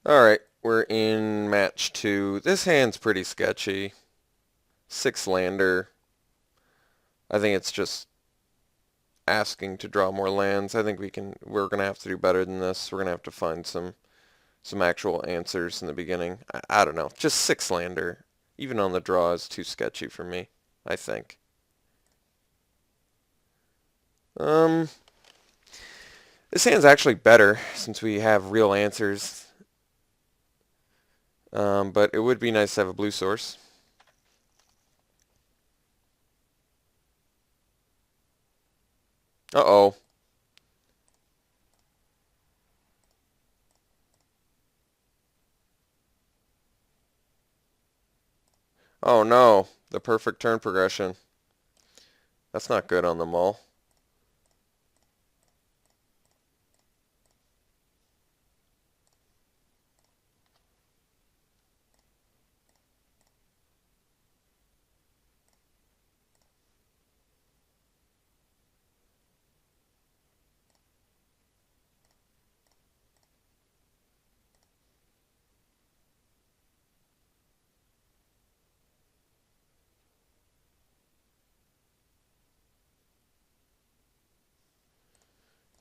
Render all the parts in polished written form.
Alright, we're in match 2. This hand's pretty sketchy. 6-lander. I think it's just asking to draw more lands. I think we're gonna have to do better than this. We're gonna have to find some actual answers in the beginning. I don't know. Just 6-lander, even on the draw, is too sketchy for me, I think. Um, this hand's actually better since we have real answers. But it would be nice to have a blue source. Uh-oh. Oh no, the perfect turn progression. That's not good on the mull.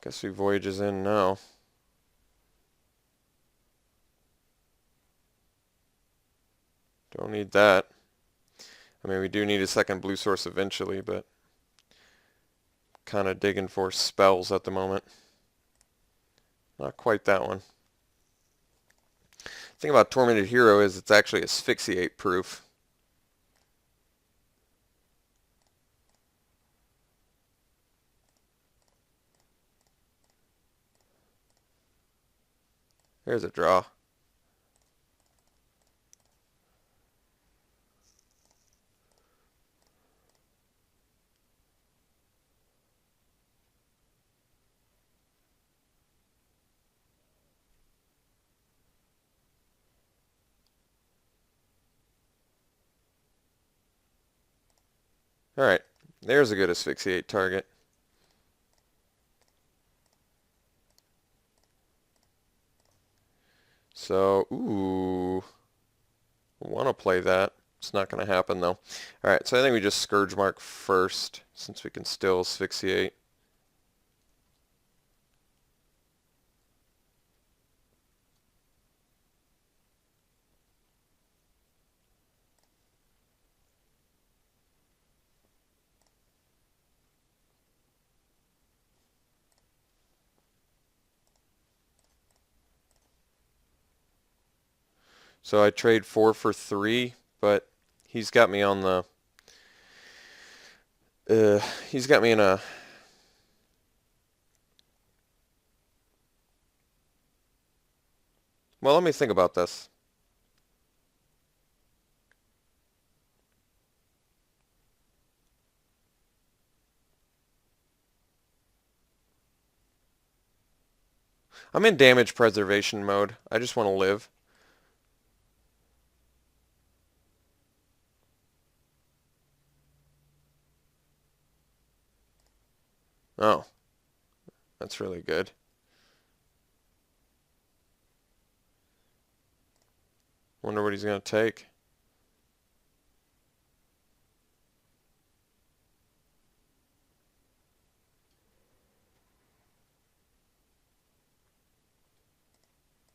Guess we voyages in now. Don't need that. I mean, we do need a second blue source eventually, but kind of digging for spells at the moment. Not quite that one. The thing about Tormented Hero is it's actually asphyxiate proof. There's a draw. Alright, there's a good asphyxiate target. So, ooh, I want to play that. It's not going to happen though. Alright, so I think we just Scourge Mark first, since we can still asphyxiate. So I trade 4 for 3, but he's got me on the... he's got me in a... Well, let me think about this. I'm in damage preservation mode. I just want to live. Oh, that's really good. Wonder what he's going to take.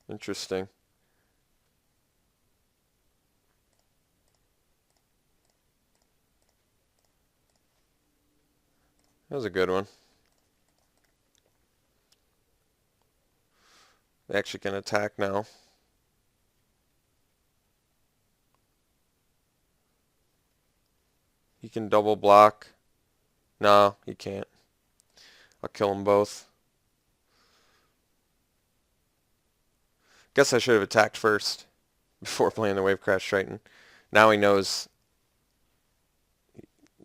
Interesting. That was a good one. They actually can attack now. He can double block. No, he can't. I'll kill them both. Guess I should have attacked first before playing the Wave Crash Triton. Now he knows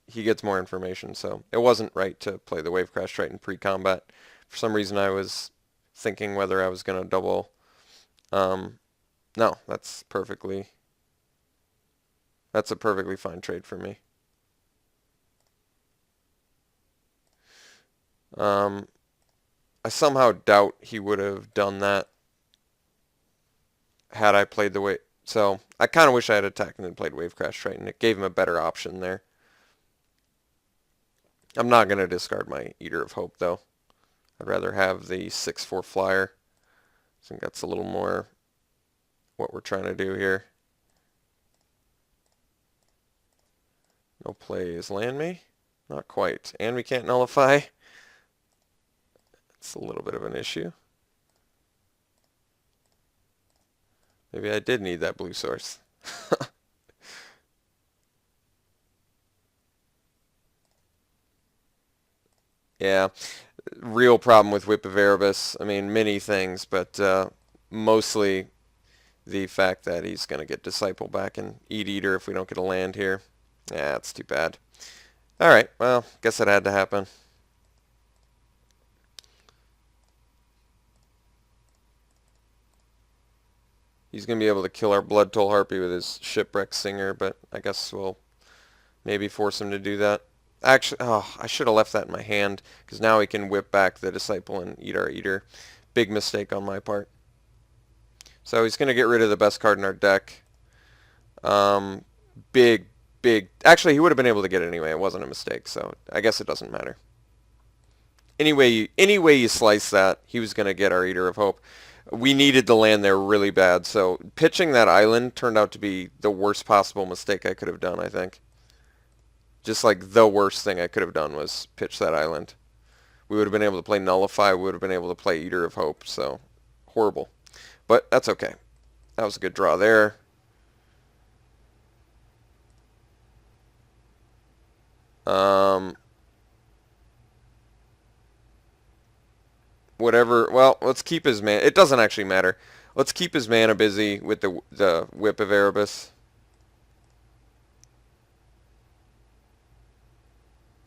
he gets more information, so it wasn't right to play the Wave Crash Triton pre-combat. For some reason I was thinking whether I was going to double. No, that's a perfectly fine trade for me. I somehow doubt he would have done that had I played the way. So I kind of wish I had attacked and then played Wave Crash Triton. It gave him a better option there. I'm not going to discard my Eater of Hope, though. I'd rather have the 6/4 flyer. I think that's a little more what we're trying to do here. No play is land me? Not quite. And we can't nullify. It's a little bit of an issue. Maybe I did need that blue source. Yeah, real problem with Whip of Erebus. I mean, many things, but mostly the fact that he's going to get Disciple back and Eat Eater if we don't get a land here. Yeah, that's too bad. All right, well, guess that had to happen. He's going to be able to kill our Blood Toll Harpy with his Shipwreck Singer, but I guess we'll maybe force him to do that. Actually, oh, I should have left that in my hand, because now he can whip back the Disciple and eat our Eater. Big mistake on my part. So he's going to get rid of the best card in our deck. Big. Actually, he would have been able to get it anyway. It wasn't a mistake, so I guess it doesn't matter. Anyway you slice that, he was going to get our Eater of Hope. We needed the land there really bad, so pitching that island turned out to be the worst possible mistake I could have done, I think. Just like the worst thing I could have done was pitch that island. We would have been able to play Nullify, we would have been able to play Eater of Hope, so horrible. But that's okay. That was a good draw there. Whatever. Well, let's keep his mana. It doesn't actually matter. Let's keep his mana busy with the Whip of Erebus.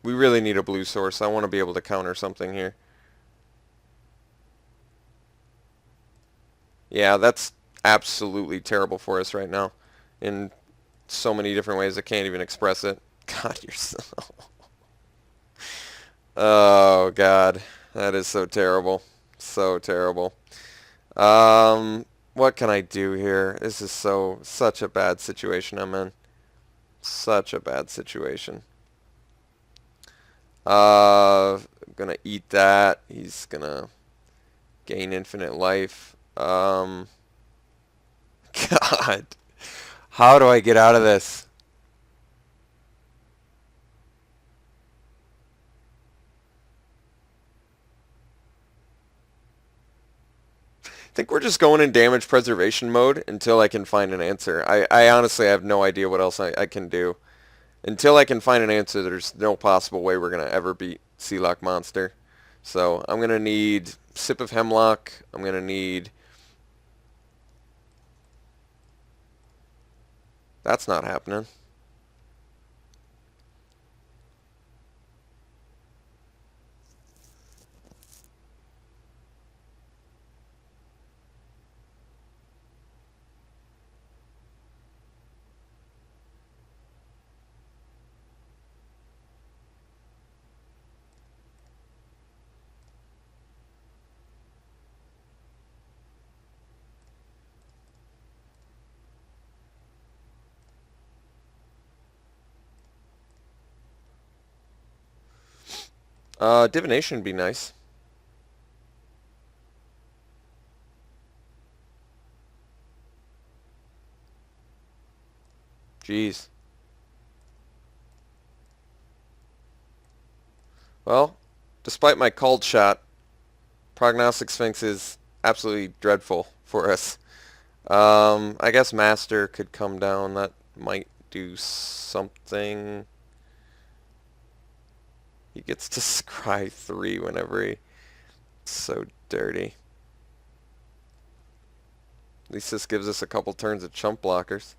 We really need a blue source. I want to be able to counter something here. Yeah, that's absolutely terrible for us right now. In so many different ways, I can't even express it. God, you're so... Oh, God. That is so terrible. So terrible. What can I do here? This is such a bad situation I'm in. Such a bad situation. I'm gonna eat that. He's gonna gain infinite life. God. How do I get out of this? I think we're just going in damage preservation mode until I can find an answer. I honestly have no idea what else I can do. Until I can find an answer, there's no possible way we're going to ever beat Sealock Monster. So I'm going to need Sip of Hemlock. I'm going to need... That's not happening. Divination would be nice. Jeez. Well, despite my called shot, Prognostic Sphinx is absolutely dreadful for us. I guess Master could come down. That might do something. He gets to scry 3 whenever he... So dirty. At least this gives us a couple turns of chump blockers.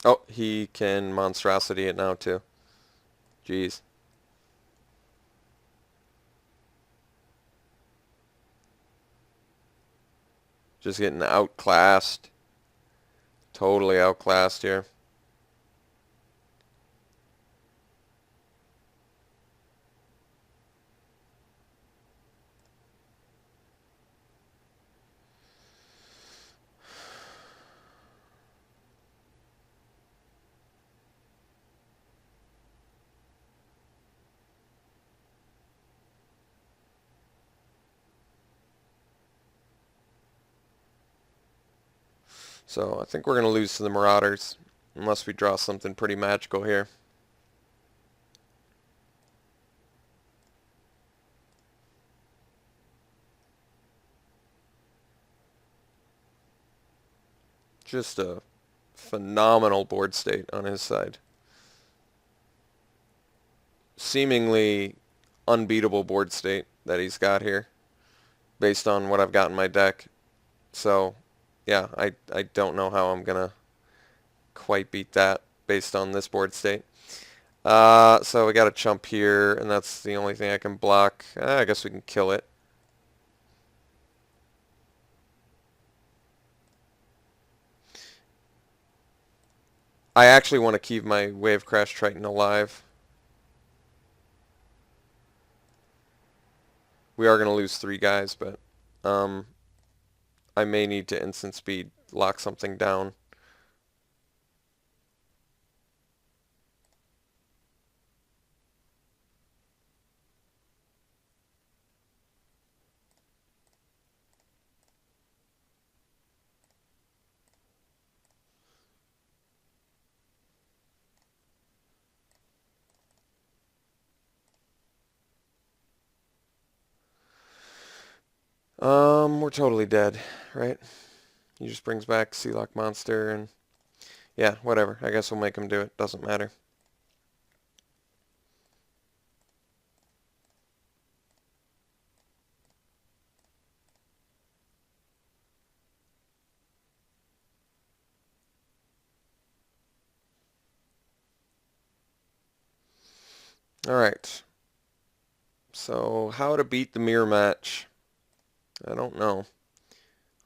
Oh, he can monstrosity it now too. Jeez. Just getting outclassed. Totally outclassed here. So I think we're going to lose to the Marauders unless we draw something pretty magical here. Just a phenomenal board state on his side. Seemingly unbeatable board state that he's got here based on what I've got in my deck. So yeah, I don't know how I'm going to quite beat that based on this board state. So we got a chump here, and that's the only thing I can block. I guess we can kill it. I actually want to keep my Wave Crash Triton alive. We are going to lose 3 guys, but I may need to instant speed lock something down. We're totally dead, right? He just brings back Sealock Monster, and yeah, whatever. I guess we'll make him do it. Doesn't matter. Alright. So, how to beat the mirror match? I don't know.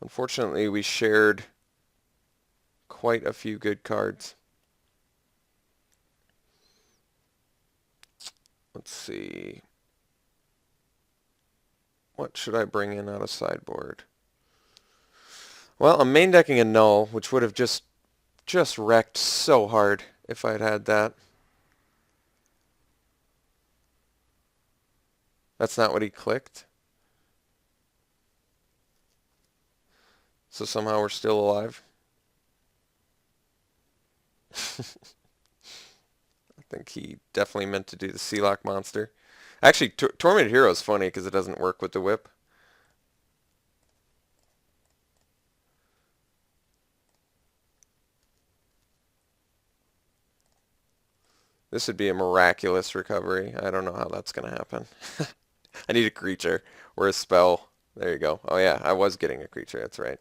Unfortunately, we shared quite a few good cards. Let's see. What should I bring in out of sideboard? Well, I'm main decking a null, which would have just wrecked so hard if I'd had that. That's not what he clicked. So somehow we're still alive. I think he definitely meant to do the Sealock Monster. Actually, Tormented Hero is funny because it doesn't work with the whip. This would be a miraculous recovery. I don't know how that's going to happen. I need a creature or a spell. There you go. Oh yeah, I was getting a creature. That's right.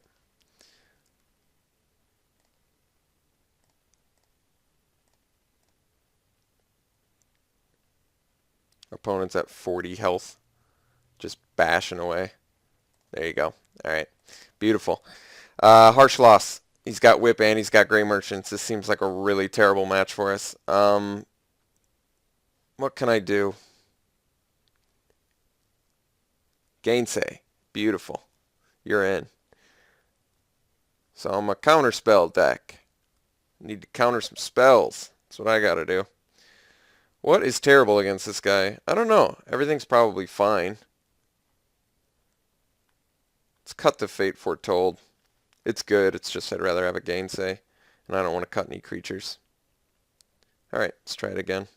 Opponent's at 40 health. Just bashing away. There you go. Alright. Beautiful. Harsh loss. He's got whip and he's got Gray Merchants. This seems like a really terrible match for us. What can I do? Gainsay. Beautiful. You're in. So I'm a counterspell deck. Need to counter some spells. That's what I gotta do. What is terrible against this guy? I don't know. Everything's probably fine. Let's cut the Fate Foretold. It's good. It's just I'd rather have a Gainsay. And I don't want to cut any creatures. Alright, let's try it again.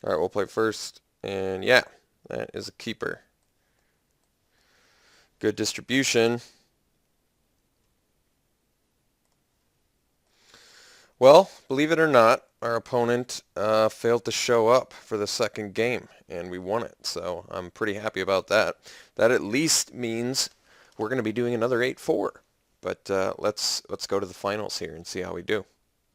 Alright, we'll play first. And yeah, that is a keeper. Good distribution. Well, believe it or not, our opponent failed to show up for the second game, and we won it. So I'm pretty happy about that. That at least means we're going to be doing another 8-4. But let's go to the finals here and see how we do.